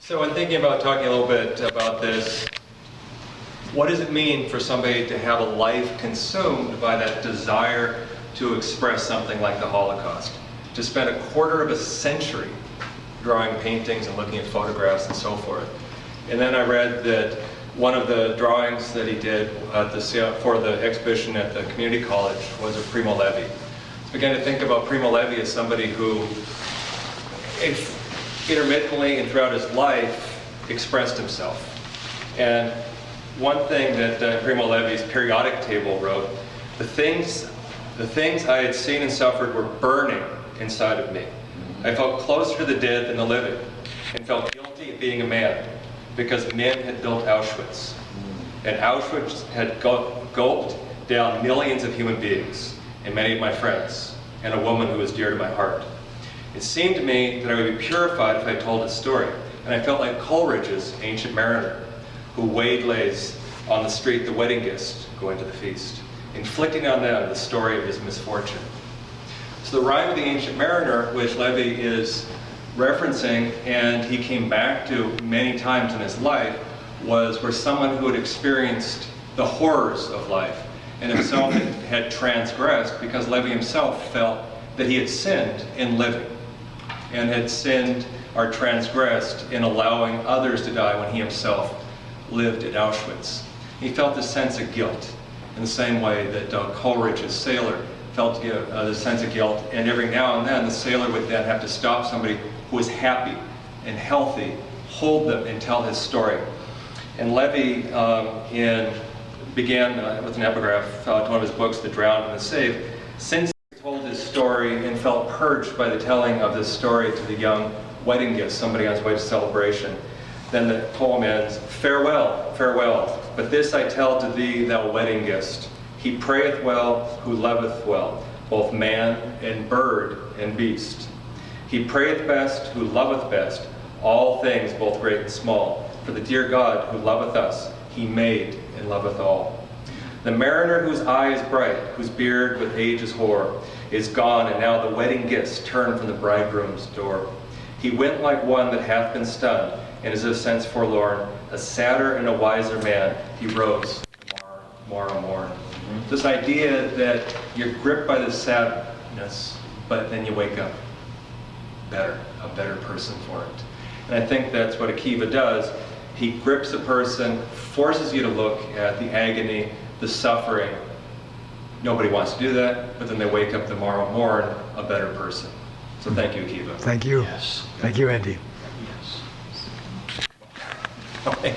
So in thinking about talking a little bit about this, what does it mean for somebody to have a life consumed by that desire to express something like the Holocaust? To spend a quarter of a century drawing paintings and looking at photographs and so forth. And then I read that one of the drawings that he did for the exhibition at the community college was of Primo Levi. I began to think about Primo Levi as somebody who intermittently and throughout his life expressed himself. And one thing that Primo Levi's periodic table wrote, the things I had seen and suffered were burning inside of me. I felt closer to the dead than the living, and felt guilty of being a man, because men had built Auschwitz. And Auschwitz had gulped down millions of human beings, and many of my friends, and a woman who was dear to my heart. It seemed to me that I would be purified if I told his story, and I felt like Coleridge's Ancient Mariner, who waylays on the street the wedding guests going to the feast, inflicting on them the story of his misfortune. So the rhyme of the Ancient Mariner, which Levi is referencing, and he came back to many times in his life, was where someone who had experienced the horrors of life and himself had transgressed, because Levi himself felt that he had sinned in living and had sinned or transgressed in allowing others to die when he himself lived at Auschwitz. He felt this sense of guilt in the same way that Coleridge's sailor felt the sense of guilt, and every now and then the sailor would then have to stop somebody who was happy and healthy, hold them and tell his story. And Levi began with an epigraph to one of his books, The Drowned and the Saved. Since he told his story and felt purged by the telling of this story to the young wedding guest, somebody on his way to celebration, then the poem ends, "Farewell, farewell, but this I tell to thee, thou wedding guest. He prayeth well who loveth well, both man and bird and beast. He prayeth best who loveth best, all things both great and small. For the dear God who loveth us, he made and loveth all. The mariner whose eye is bright, whose beard with age is hoar, is gone, and now the wedding guests turn from the bridegroom's door. He went like one that hath been stunned, and is of sense forlorn. A sadder and a wiser man, he rose tomorrow morn." This idea that you're gripped by the sadness, but then you wake up a better person for it. And I think that's what Akiva does. He grips a person, forces you to look at the agony, the suffering. Nobody wants to do that, but then they wake up tomorrow morn a better person. So thank you, Akiva. Thank you. Yes. Thank you, Andy. Yes. All right.